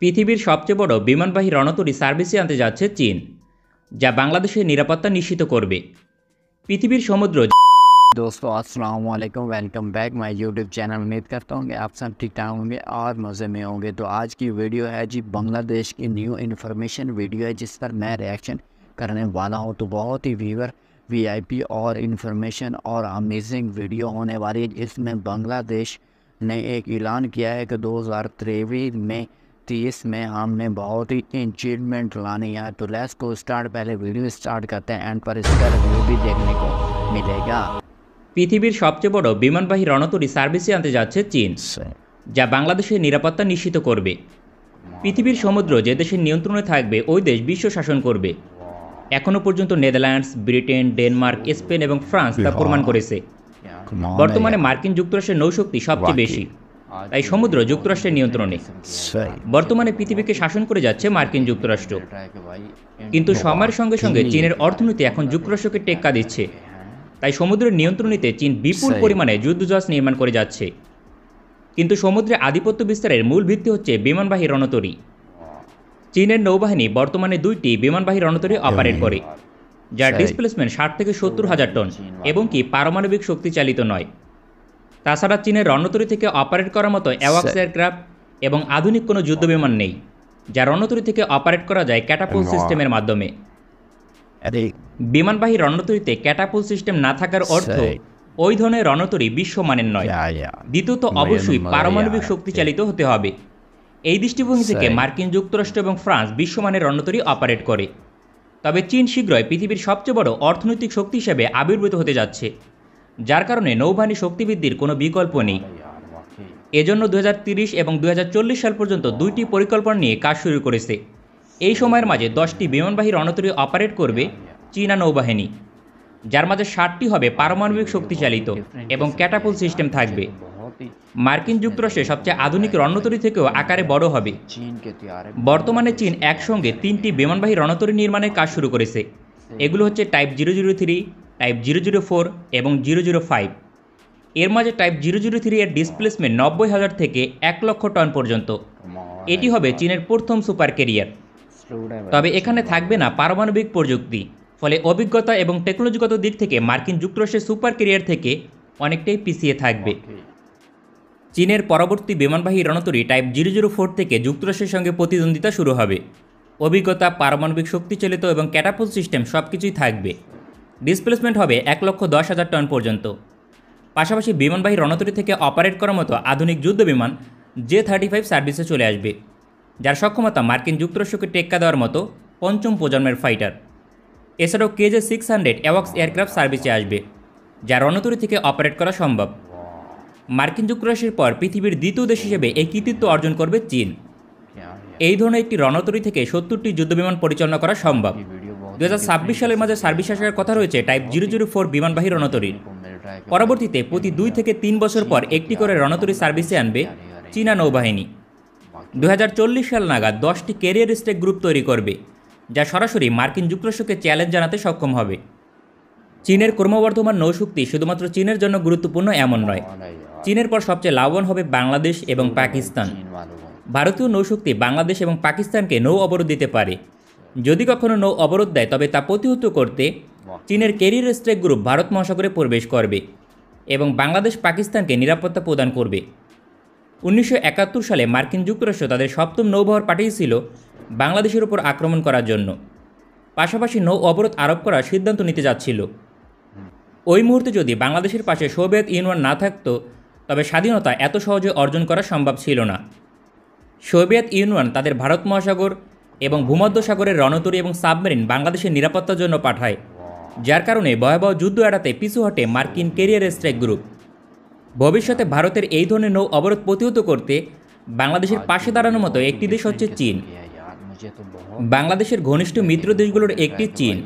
পৃথিবীর সবচেয়ে বড় বিমানবাহী রণতরী সার্ভিসে আনতে যাচ্ছে চীন, যা বাংলাদেশের নিরাপত্তা নিশ্চিত করবে। পৃথিবীর সমুদ্র दोस्तों अस्सलाम वालेकुम, welcome back my YouTube channel. उम्मीद करता हूँ कि आप सब ठीक ठाक होंगे और मज़े में होंगे। तो आज की वीडियो है जी बांग्लादेश की न्यू इन्फॉर्मेशन वीडियो है, जिस पर मैं रिएक्शन करने वाला हूँ। तो बहुत ही व्यूअर वीआईपी और इन्फॉर्मेशन और अमेजिंग वीडियो होने वाली है। इसमें बांग्लादेश ने एक ऐलान किया है कि 2023 में 30 में हमने बहुत ही अचीवमेंट लानी है। तो लेट्स को स्टार्ट, पहले वीडियो स्टार्ट करते हैं, एंड पर इसका रिव्यू भी देखने को मिलेगा। পৃথিবীর সবচেয়ে বড় বিমানবাহী রণতরী সার্ভিসে আনতে যাচ্ছে চীন, যা বাংলাদেশের নিরাপত্তা নিশ্চিত করবে। পৃথিবীর সমুদ্র যে দেশের নিয়ন্ত্রণে থাকবে ওই দেশ বিশ্ব শাসন করবে। এখনও পর্যন্ত নেদারল্যান্ডস, ব্রিটেন, ডেনমার্ক, স্পেন এবং ফ্রান্স তা প্রমাণ করেছে। বর্তমানে মার্কিন যুক্তরাষ্ট্রের নৌশক্তি সবচেয়ে বেশি, তাই সমুদ্র যুক্তরাষ্ট্রের নিয়ন্ত্রণে। বর্তমানে পৃথিবীকে শাসন করে যাচ্ছে মার্কিন যুক্তরাষ্ট্র, কিন্তু সময়ের সঙ্গে সঙ্গে চীনের অর্থনীতি এখন যুক্তরাষ্ট্রকে টেক্কা দিচ্ছে। তাই সমুদ্রের নিয়ন্ত্রণ নিতে চীন বিপুল পরিমাণে যুদ্ধজাহাজ নির্মাণ করে যাচ্ছে। কিন্তু সমুদ্রে আধিপত্য বিস্তারের মূল ভিত্তি হচ্ছে বিমানবাহী রণতরী। চীনের নৌবাহিনী বর্তমানে 2টি বিমানবাহী রণতরী অপারেট করে, যার ডিসপ্লেসমেন্ট 60 থেকে 70 হাজার টন এবং কি পারমাণবিক শক্তি চালিত নয়। তাছাড়া চীনের রণতরী থেকে অপারেট করার মতো অ্যাওয়াক্স এয়ারক্রাফট এবং আধুনিক কোনো যুদ্ধবিমান নেই, যা রণতরী থেকে অপারেট করা যায় ক্যাটাপুল সিস্টেমের মাধ্যমে। বিমানবাহী রণতরীতে ক্যাটাপুল সিস্টেম না থাকার অর্থ ওই ধরনের রণতরী বিশ্বমানের নয়। দ্বিতীয়ত অবশ্যই পারমাণবিক শক্তি চালিত হতে হবে। এই দৃষ্টিভঙ্গি থেকে মার্কিন যুক্তরাষ্ট্র এবং ফ্রান্স বিশ্বমানের রণতরী অপারেট করে। তবে চীন শীঘ্রই পৃথিবীর সবচেয়ে বড় অর্থনৈতিক শক্তি হিসেবে আবির্ভূত হতে যাচ্ছে, যার কারণে নৌবাহিনী শক্তি বৃদ্ধির কোনো বিকল্প নেই। এজন্য 2030 এবং 2040 সাল পর্যন্ত 2টি পরিকল্পনা নিয়ে কাজ শুরু করেছে। এই সময়ের মাঝে 10টি বিমানবাহী রণতরী অপারেট করবে চীনা নৌবাহিনী, যার মাঝে 60টি হবে পারমাণবিক শক্তি চালিত এবং ক্যাটাপুল সিস্টেম থাকবে। মার্কিন যুক্তরাষ্ট্রের সবচেয়ে আধুনিক রণতরী থেকেও আকারে বড় হবে। বর্তমানে চীন একসঙ্গে 3টি বিমানবাহী রণতরী নির্মাণের কাজ শুরু করেছে। এগুলো হচ্ছে টাইপ 003, টাইপ 004 এবং 005। এর মাঝে টাইপ 003 এর ডিসপ্লেসমেন্ট 90,000 থেকে 1 লক্ষ টন পর্যন্ত। এটি হবে চীনের প্রথম সুপার ক্যারিয়ার। তবে এখানে থাকবে না পারমাণবিক প্রযুক্তি, ফলে অভিজ্ঞতা এবং টেকনোলজিগত দিক থেকে মার্কিন যুক্তরাষ্ট্রের সুপার ক্যারিয়ার থেকে অনেকটাই পিছিয়ে থাকবে। চীনের পরবর্তী বিমানবাহী রণতরী টাইপ 004 থেকে যুক্তরাষ্ট্রের সঙ্গে প্রতিদ্বন্দ্বিতা শুরু হবে। অভিজ্ঞতা, পারমাণবিক শক্তি চালিত এবং ক্যাটাপুল সিস্টেম সব কিছুই থাকবে। ডিসপ্লেসমেন্ট হবে 1,10,000 টন পর্যন্ত। পাশাপাশি বিমানবাহী রণতরী থেকে অপারেট করার মতো আধুনিক যুদ্ধবিমান J-35 সার্ভিসে চলে আসবে, যার সক্ষমতা মার্কিন যুক্তরাষ্ট্রকে টেক্কা দেওয়ার মতো 5ম প্রজন্মের ফাইটার। এছাড়াও KJ-600 অ্যাওয়াক্স এয়ারক্রাফট সার্ভিসে আসবে, যা রণতরী থেকে অপারেট করা সম্ভব। মার্কিন যুক্তরাষ্ট্রের পর পৃথিবীর দ্বিতীয় দেশ হিসেবে এই কৃতিত্ব অর্জন করবে চীন। এই ধরনের একটি রণতরী থেকে 70টি যুদ্ধবিমান পরিচালনা করা সম্ভব। 2026 সালের মাঝে সার্ভিস আসার কথা রয়েছে টাইপ 004 বিমানবাহী রণতরীর। পরবর্তীতে প্রতি 2 থেকে 3 বছর পর একটি করে রণতরী সার্ভিসে আনবে চীনা নৌবাহিনী। 2040 সাল নাগাদ 10টি ক্যারিয়ার স্ট্যাক গ্রুপ তৈরি করবে, যা সরাসরি মার্কিন যুক্তরাষ্ট্রকে চ্যালেঞ্জ জানাতে সক্ষম হবে। চীনের ক্রমবর্ধমান নৌশক্তি শুধুমাত্র চীনের জন্য গুরুত্বপূর্ণ এমন নয়। চীনের পর সবচেয়ে লাভবান হবে বাংলাদেশ এবং পাকিস্তান। ভারতীয় নৌশক্তি বাংলাদেশ এবং পাকিস্তানকে নৌ অবরোধ দিতে পারে। যদি কখনো নৌ অবরোধ দেয়, তবে তা প্রতিহত করতে চীনের ক্যারিয়ার স্ট্রাইক গ্রুপ ভারত মহাসাগরে প্রবেশ করবে এবং বাংলাদেশ পাকিস্তানকে নিরাপত্তা প্রদান করবে। 1971 সালে মার্কিন যুক্তরাষ্ট্র তাদের 7ম নৌবহর পাঠিয়েছিল বাংলাদেশের উপর আক্রমণ করার জন্য। পাশাপাশি নৌ অবরোধ আরোপ করার সিদ্ধান্ত নিতে যাচ্ছিল। ওই মুহূর্তে যদি বাংলাদেশের পাশে সোভিয়েত ইউনিয়ন না থাকত, তবে স্বাধীনতা এত সহজে অর্জন করা সম্ভব ছিল না। সোভিয়েত ইউনিয়ন তাদের ভারত মহাসাগর এবং ভূমধ্যসাগরের রণতরী এবং সাবমেরিন বাংলাদেশের নিরাপত্তার জন্য পাঠায়, যার কারণে ভয়াবহ যুদ্ধ এড়াতে পিছু হটে মার্কিন ক্যারিয়ার স্ট্রাইক গ্রুপ। ভবিষ্যতে ভারতের এই ধরনের নৌ অবরোধ প্রতিহত করতে বাংলাদেশের পাশে দাঁড়ানোর মতো একটি দেশ হচ্ছে চীন। বাংলাদেশের ঘনিষ্ঠ মিত্র দেশগুলোর একটি চীন।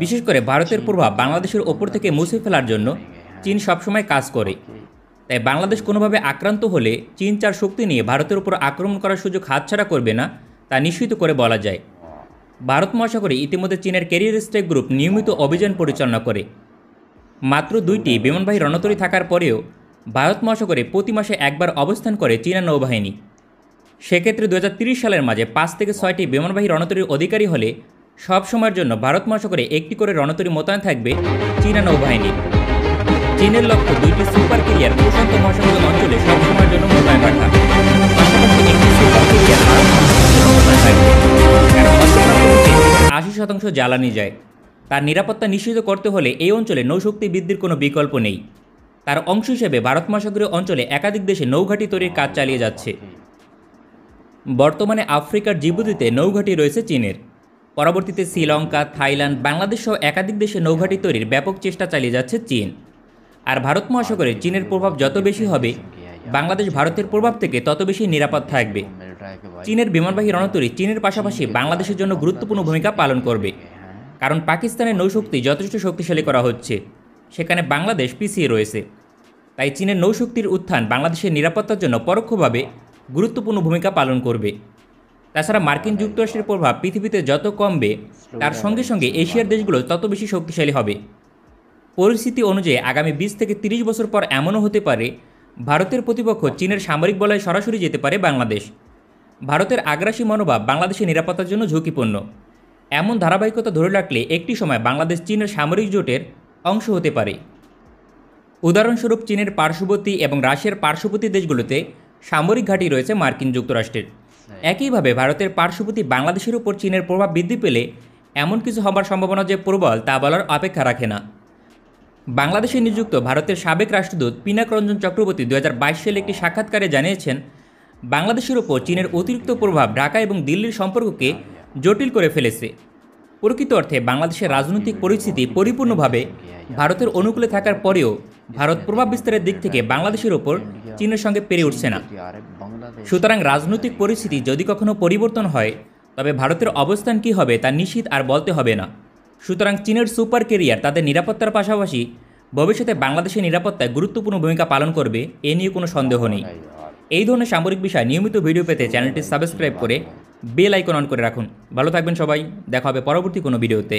বিশেষ করে ভারতের প্রভাব বাংলাদেশের ওপর থেকে মুছে ফেলার জন্য চীন সবসময় কাজ করে। তাই বাংলাদেশ কোনোভাবে আক্রান্ত হলে চীন তার শক্তি নিয়ে ভারতের উপর আক্রমণ করার সুযোগ হাতছাড়া করবে না, তা নিশ্চিত করে বলা যায়। ভারত মহাসাগরে ইতিমধ্যে চীনের ক্যারিয়ার স্ট্রাইক গ্রুপ নিয়মিত অভিযান পরিচালনা করে। মাত্র 2টি বিমানবাহী রণতরী থাকার পরেও ভারত মহাসাগরে প্রতি মাসে একবার অবস্থান করে চীনা নৌবাহিনী। সেক্ষেত্রে 2030 সালের মাঝে 5 থেকে 6টি বিমানবাহী রণতরীর অধিকারী হলে সব সময়ের জন্য ভারত মহাসাগরে একটি করে রণতরী মোতায়েন থাকবে চীনা নৌবাহিনীর। চীনের লক্ষ্য 2টি সুপার ক্যারিয়ার প্রশান্ত মহাসাগরীয় অঞ্চলে সব সময়ের জন্য মোতায়েন রাখা। পাশাপাশি একটি সুপার ক্যারিয়ার ভারত মহাসাগরে মোতায়েন থাকবে, কারণ মধ্যপ্রাচ্যে 80% জ্বালানি যায়। তার নিরাপত্তা নিশ্চিত করতে হলে এই অঞ্চলে নৌশক্তি বৃদ্ধির কোনো বিকল্প নেই। তার অংশ হিসেবে ভারত মহাসাগরীয় অঞ্চলে একাধিক দেশে নৌঘাঁটি তৈরির কাজ চালিয়ে যাচ্ছে। বর্তমানে আফ্রিকার জিবুতিতে নৌঘাঁটি রয়েছে চীনের। পরবর্তীতে শ্রীলঙ্কা, থাইল্যান্ড, বাংলাদেশ সহ একাধিক দেশে নৌঘাঁটি তৈরির ব্যাপক চেষ্টা চালিয়ে যাচ্ছে চীন। আর ভারত মহাসাগরে চীনের প্রভাব যত বেশি হবে, বাংলাদেশ ভারতের প্রভাব থেকে তত বেশি নিরাপদ থাকবে। চীনের বিমানবাহী রণতরী চীনের পাশাপাশি বাংলাদেশের জন্য গুরুত্বপূর্ণ ভূমিকা পালন করবে, কারণ পাকিস্তানের নৌশক্তি যথেষ্ট শক্তিশালী করা হচ্ছে, সেখানে বাংলাদেশ পিছিয়ে রয়েছে। তাই চীনের নৌশক্তির উত্থান বাংলাদেশের নিরাপত্তার জন্য পরোক্ষভাবে গুরুত্বপূর্ণ ভূমিকা পালন করবে। তাছাড়া মার্কিন যুক্তরাষ্ট্রের প্রভাব পৃথিবীতে যত কমবে, তার সঙ্গে সঙ্গে এশিয়ার দেশগুলো তত বেশি শক্তিশালী হবে। পরিস্থিতি অনুযায়ী আগামী 20 থেকে 30 বছর পর এমনও হতে পারে ভারতের প্রতিপক্ষ চীনের সামরিক বলয়ে সরাসরি যেতে পারে বাংলাদেশ। ভারতের আগ্রাসী মনোভাব বাংলাদেশের নিরাপত্তার জন্য ঝুঁকিপূর্ণ। এমন ধারাবাহিকতা ধরে রাখলে একটি সময় বাংলাদেশ চীনের সামরিক জোটের অংশ হতে পারে। উদাহরণস্বরূপ চীনের পার্শ্ববর্তী এবং রাশিয়ার পার্শ্ববর্তী দেশগুলোতে সামরিক ঘাঁটি রয়েছে মার্কিন যুক্তরাষ্ট্রের। একইভাবে ভারতের পার্শ্ববর্তী বাংলাদেশের উপর চীনের প্রভাব বৃদ্ধি পেলে এমন কিছু হবার সম্ভাবনা যে প্রবল তা বলার অপেক্ষা রাখে না। বাংলাদেশে নিযুক্ত ভারতের সাবেক রাষ্ট্রদূত পিনাক রঞ্জন চক্রবর্তী 2022 সালে একটি সাক্ষাৎকারে জানিয়েছেন, বাংলাদেশের ওপর চীনের অতিরিক্ত প্রভাব ঢাকা এবং দিল্লির সম্পর্ককে জটিল করে ফেলেছে। প্রকৃত অর্থে বাংলাদেশের রাজনৈতিক পরিস্থিতি পরিপূর্ণভাবে ভারতের অনুকূলে থাকার পরেও ভারত প্রভাব বিস্তারের দিক থেকে বাংলাদেশের ওপর চীনের সঙ্গে পেরে উঠছে না। সুতরাং রাজনৈতিক পরিস্থিতি যদি কখনো পরিবর্তন হয়, তবে ভারতের অবস্থান কী হবে তা নিশ্চিত আর বলতে হবে না। সুতরাং চীনের সুপার ক্যারিয়ার তাদের নিরাপত্তার পাশাপাশি ভবিষ্যতে বাংলাদেশের নিরাপত্তায় গুরুত্বপূর্ণ ভূমিকা পালন করবে, এ নিয়ে কোনো সন্দেহ নেই। এই ধরনের সামরিক বিষয়ে নিয়মিত ভিডিও পেতে চ্যানেলটি সাবস্ক্রাইব করে বেল আইকন অন করে রাখুন। ভালো থাকবেন সবাই, দেখা হবে পরবর্তী কোনো ভিডিওতে।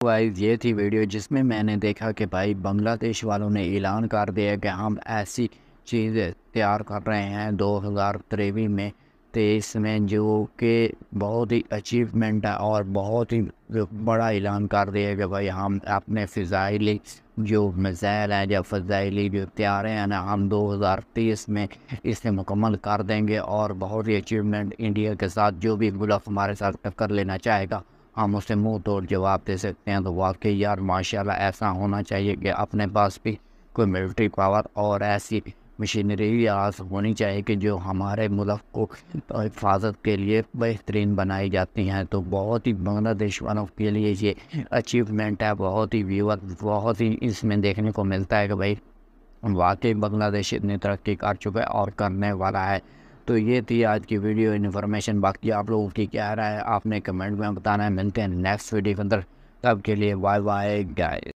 गाइस ये थी वीडियो जिसमें मैंने देखा कि भाई बांग्लादेश वालों ने ऐलान कर दिया कि हम ऐसी चीज़ें तैयार कर रहे हैं 2023 में, 23 में, जो कि बहुत ही अचीवमेंट है और बहुत ही बड़ा ऐलान कर दिया कि भाई हम अपने फ़िज़ाइली जो मिसाइल हैं या फ़िज़ाइली जो तैयारे हैं ना, हम 2030 में इसे मुकम्मल कर देंगे। और बहुत ही अचीवमेंट इंडिया के साथ जो भी मुल्क हमारे साथ टक्कर लेना चाहेगा, हम उसे मुंह तोड़ जवाब दे सकते हैं। तो वाकई यार माशाल्लाह ऐसा होना चाहिए कि अपने पास भी कोई मिलिट्री पावर और ऐसी मशीनरी आज होनी चाहिए कि जो हमारे मुल्क को हिफाजत के लिए बेहतरीन बनाई जाती हैं। तो बहुत ही बांग्लादेश वालों के लिए ये अचीवमेंट है, बहुत ही व्यूअर, बहुत ही इसमें देखने को मिलता है कि भाई वाकई बांग्लादेश इतनी तरक्की कर चुका है और करने वाला है। तो ये थी आज की वीडियो इन्फॉर्मेशन। बाकी आप लोगों की क्या राय है आपने कमेंट में बताना है। मिलते हैं नेक्स्ट वीडियो के अंदर, तब के लिए बाय बाय गाइस।